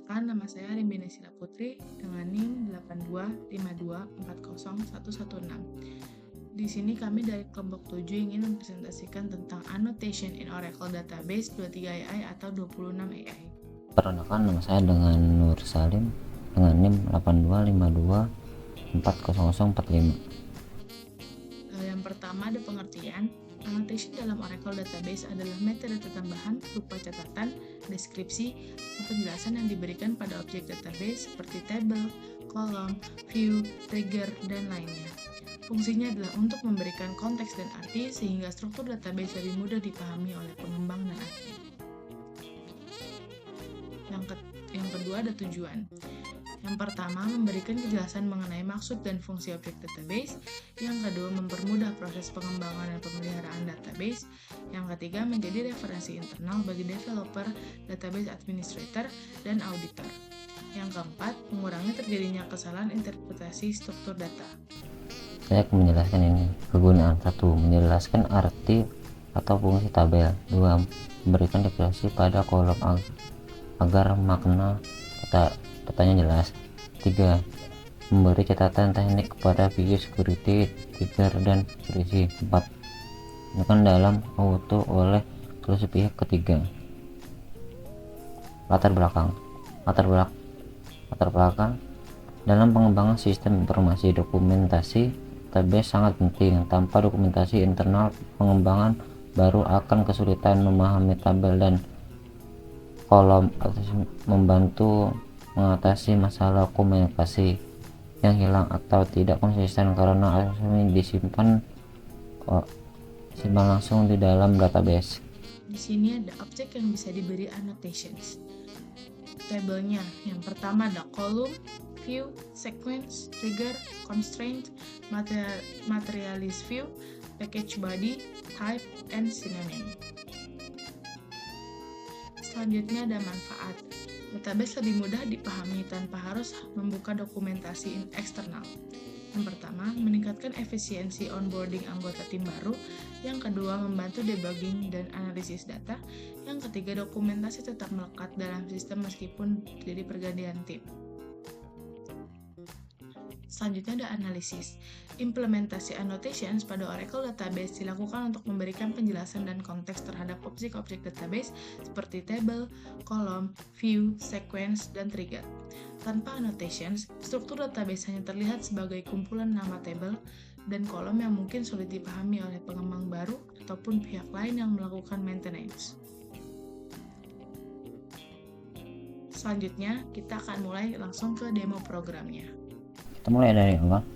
Perkenalkan, nama saya Rimbini Sila Putri dengan NIM 8252401116. Di sini kami dari kelompok 7 ingin mempresentasikan tentang annotation in Oracle Database 23AI atau 26 AI. Perkenalkan, nama saya dengan Nur Salim dengan NIM 8252400045. Yang pertama ada pengertian. Annotation dalam Oracle Database adalah metadata tambahan berupa catatan, deskripsi, atau penjelasan yang diberikan pada objek database seperti table, kolom, view, trigger, dan lainnya. Fungsinya adalah untuk memberikan konteks dan arti sehingga struktur database lebih mudah dipahami oleh pengembang dan admin. Yang kedua ada tujuan. Yang pertama, memberikan kejelasan mengenai maksud dan fungsi objek database. Yang kedua, mempermudah proses pengembangan dan pemeliharaan database. Yang ketiga, menjadi referensi internal bagi developer, database administrator, dan auditor. Yang keempat, mengurangi terjadinya kesalahan interpretasi struktur data. Saya akan menjelaskan ini. Kegunaan 1. Menjelaskan arti atau fungsi tabel. 2. Memberikan definisi pada kolom agar makna datanya jelas. 3. Memberi catatan teknik kepada view, security, trigger, dan seterusnya. 4. Gunakan dalam auto oleh solusi pihak ketiga. Latar belakang dalam pengembangan sistem informasi, dokumentasi database sangat penting. Tanpa dokumentasi internal, pengembangan baru akan kesulitan memahami tabel dan kolom atau membantu mengatasi masalah komunikasi yang hilang atau tidak konsisten karena asumsi disimpan langsung di dalam database. Di sini ada objek yang bisa diberi annotations. Tabelnya, yang pertama ada column, view, sequence, trigger, constraint, materialist view, package body, type, and synonym. Selanjutnya ada manfaat. Database lebih mudah dipahami tanpa harus membuka dokumentasi eksternal. Yang pertama, meningkatkan efisiensi onboarding anggota tim baru. Yang kedua, membantu debugging dan analisis data. Yang ketiga, dokumentasi tetap melekat dalam sistem meskipun terjadi pergantian tim. Selanjutnya ada analisis. Implementasi annotations pada Oracle Database dilakukan untuk memberikan penjelasan dan konteks terhadap objek-objek database seperti table, kolom, view, sequence, dan trigger. Tanpa annotations, struktur database hanya terlihat sebagai kumpulan nama table dan kolom yang mungkin sulit dipahami oleh pengembang baru ataupun pihak lain yang melakukan maintenance. Selanjutnya, kita akan mulai langsung ke demo programnya. Kita mulai dari awal.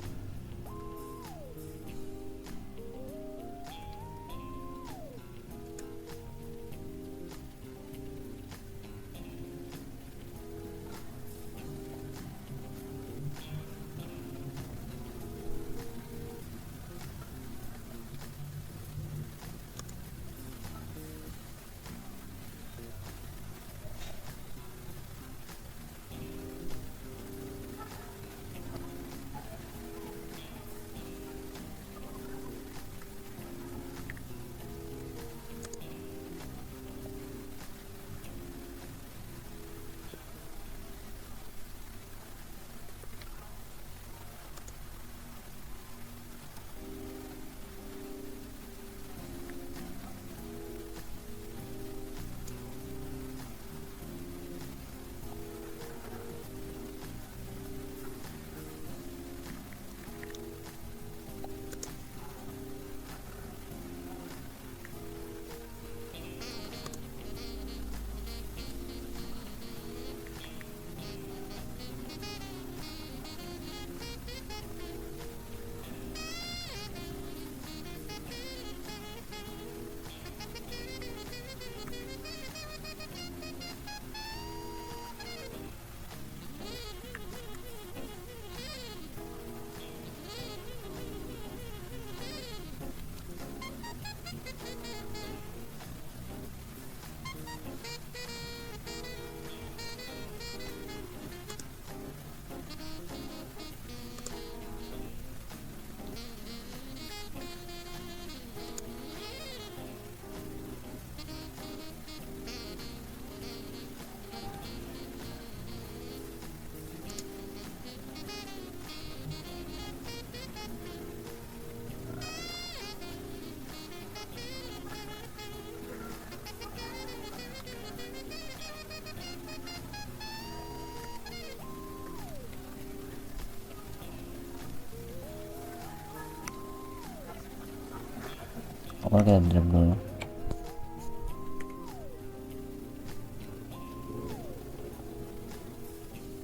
Pokoknya kita drag dulu.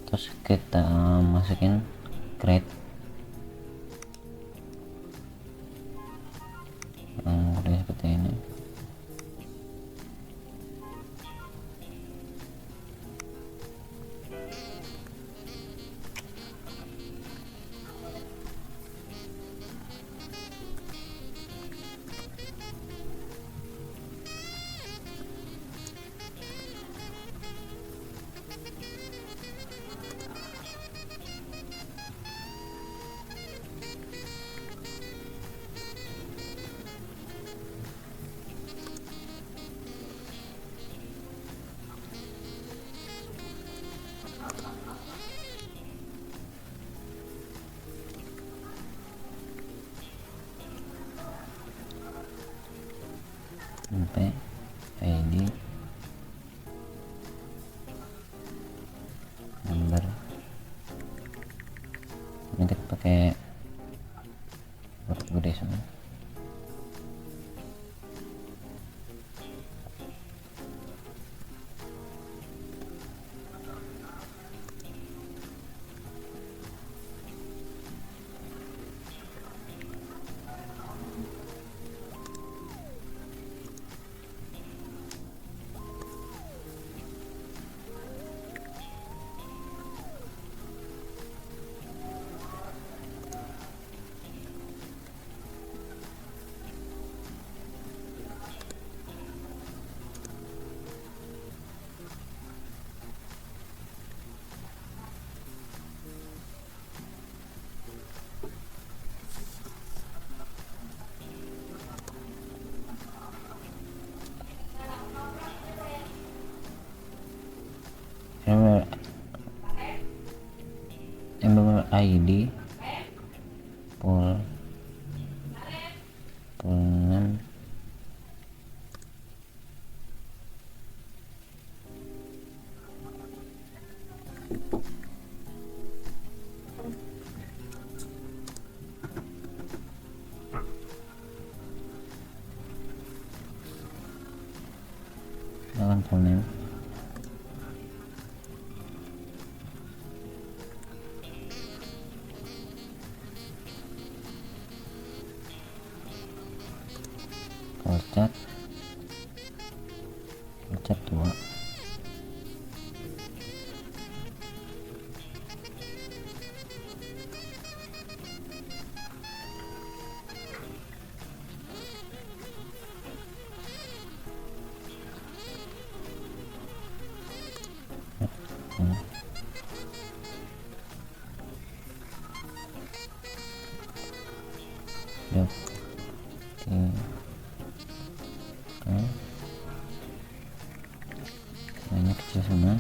Terus kita masukin create yang udah seperti ini. Sampai ID number, ini kita pakai huruf gede semua. Member ID pool 6 akan full name. Cat 2. Yuk. Banyak kecil semua.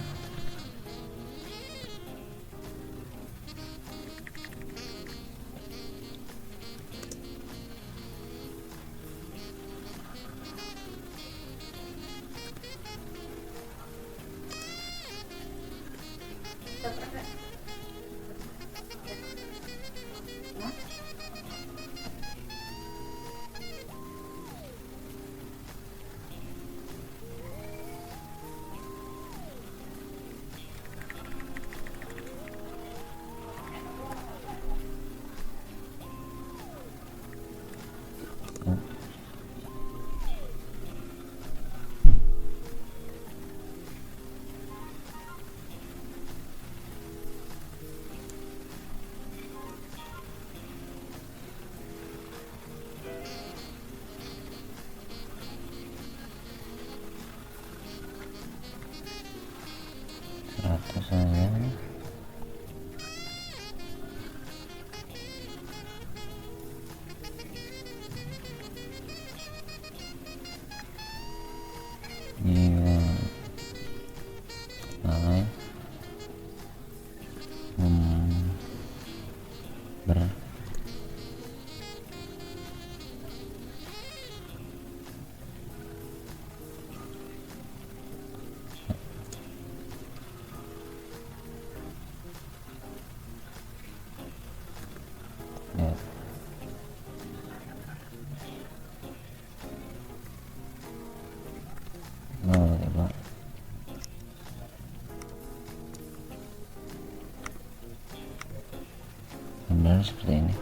modelnya seperti ini.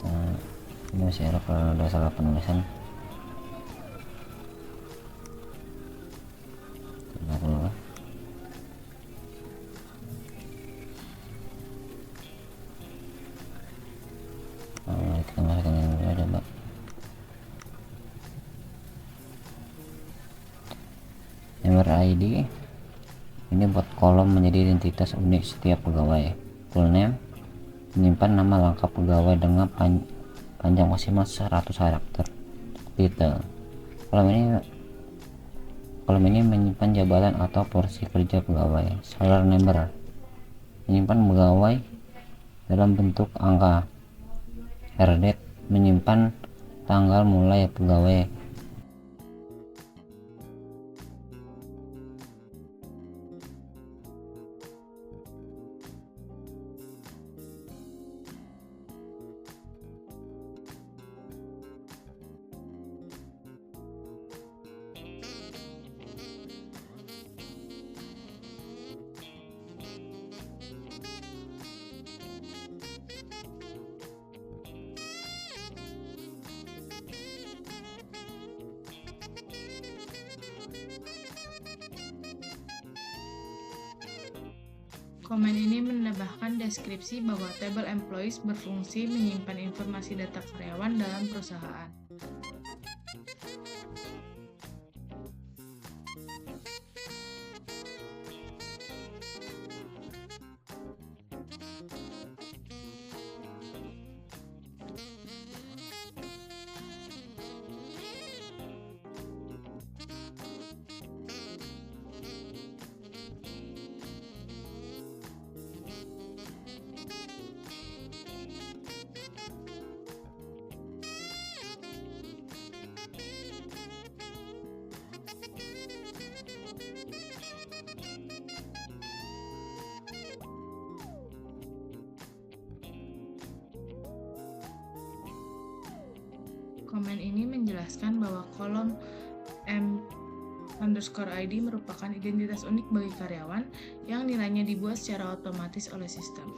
Nah, ini masih error kalau ada salah penulisan. Coba dulu. Kita masukkan ini dulu aja, Mbak. Member ID ini buat kolom menjadi identitas unik setiap pegawai. Full name menyimpan nama lengkap pegawai dengan panjang maksimal 100 karakter. Title kolom ini menyimpan jabatan atau porsi kerja pegawai. Salary number menyimpan pegawai dalam bentuk angka. Date menyimpan tanggal mulai pegawai. Komen ini menambahkan deskripsi bahwa tabel employees berfungsi menyimpan informasi data karyawan dalam perusahaan. Komen ini menjelaskan bahwa kolom M_ID merupakan identitas unik bagi karyawan yang nilainya dibuat secara otomatis oleh sistem.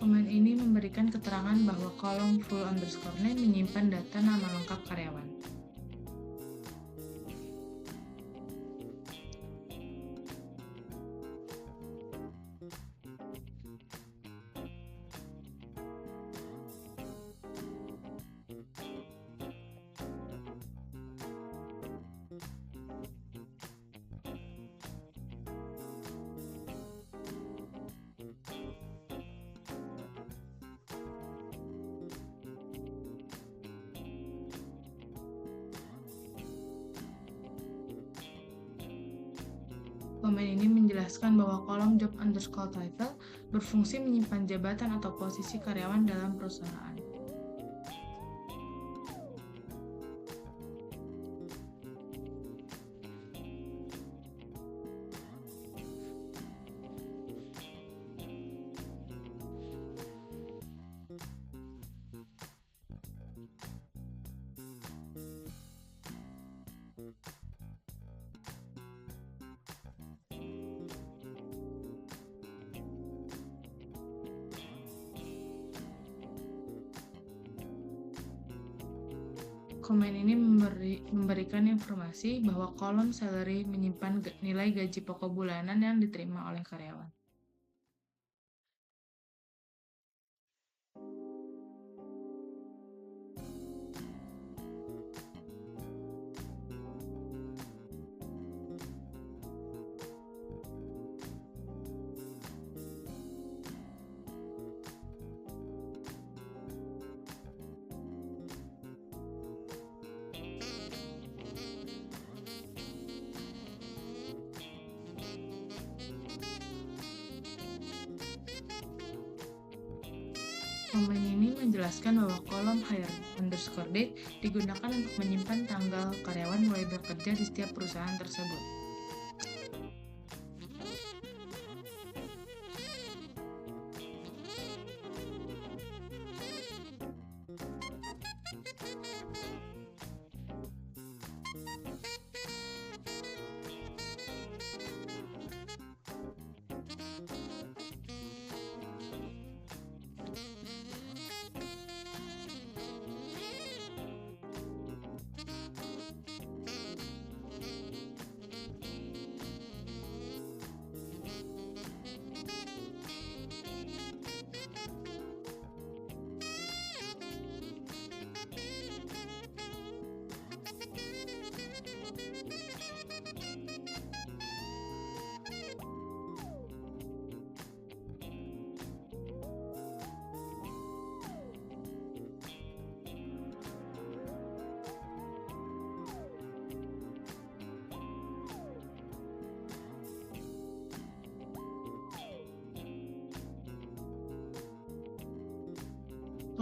Komen ini memberikan keterangan bahwa kolom full_name menyimpan data nama lengkap karyawan. Komen ini menjelaskan bahwa kolom job_title berfungsi menyimpan jabatan atau posisi karyawan dalam perusahaan. Komen ini memberikan informasi bahwa kolom salary menyimpan nilai gaji pokok bulanan yang diterima oleh karyawan. Momen ini menjelaskan bahwa kolom hire_date digunakan untuk menyimpan tanggal karyawan mulai bekerja di setiap perusahaan tersebut.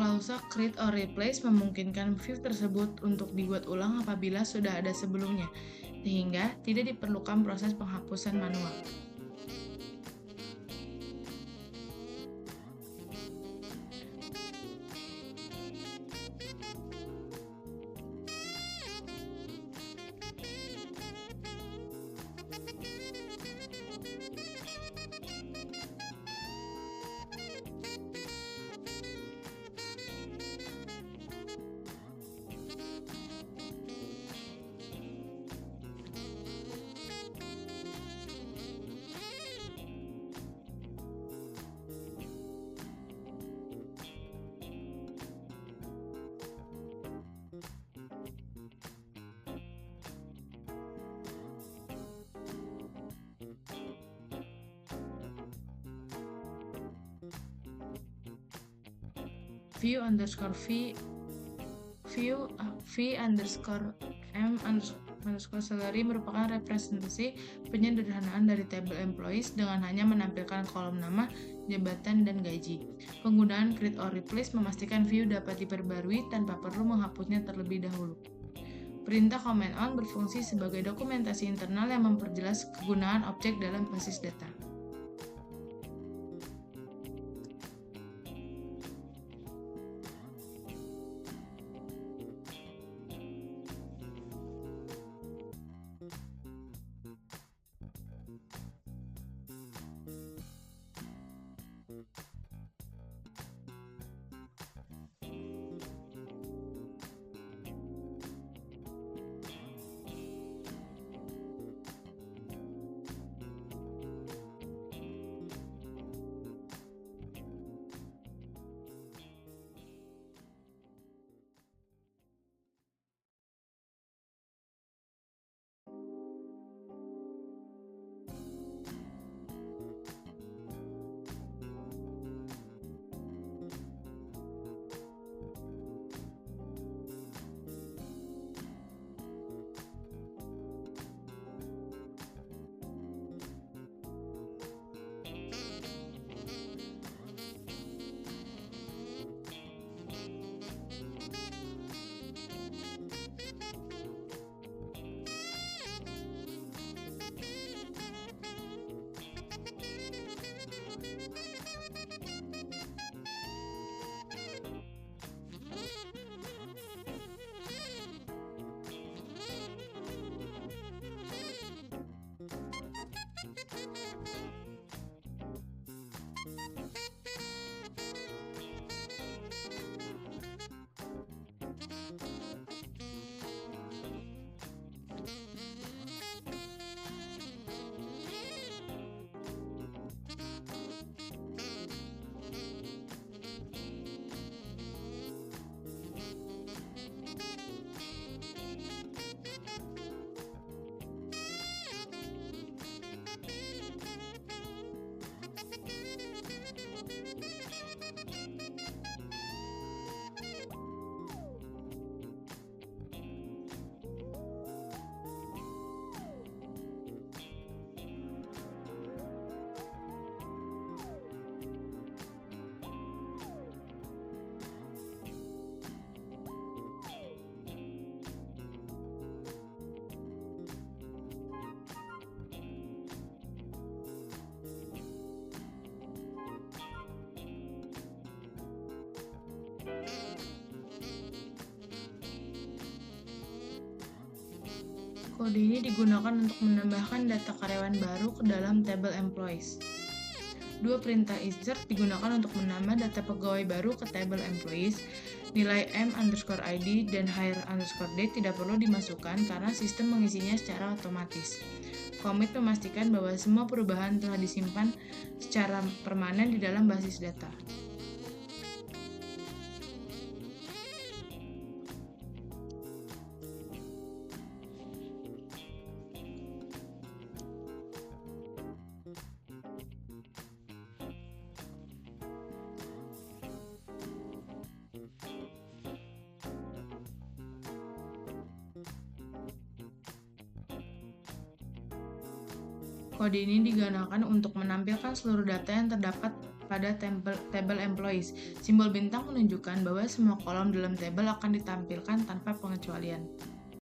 Klausa create or replace memungkinkan view tersebut untuk dibuat ulang apabila sudah ada sebelumnya, sehingga tidak diperlukan proses penghapusan manual. View underscore m underscore salary merupakan representasi penyederhanaan dari tabel employees dengan hanya menampilkan kolom nama, jabatan, dan gaji. Penggunaan create or replace memastikan view dapat diperbarui tanpa perlu menghapusnya terlebih dahulu. Perintah command on berfungsi sebagai dokumentasi internal yang memperjelas kegunaan objek dalam basis data. Kode ini digunakan untuk menambahkan data karyawan baru ke dalam tabel employees. Dua perintah insert digunakan untuk menambah data pegawai baru ke tabel employees. Nilai m_id dan hire_date tidak perlu dimasukkan karena sistem mengisinya secara otomatis. Commit memastikan bahwa semua perubahan telah disimpan secara permanen di dalam basis data. Kode ini digunakan untuk menampilkan seluruh data yang terdapat pada tabel employees. Simbol bintang menunjukkan bahwa semua kolom dalam tabel akan ditampilkan tanpa pengecualian.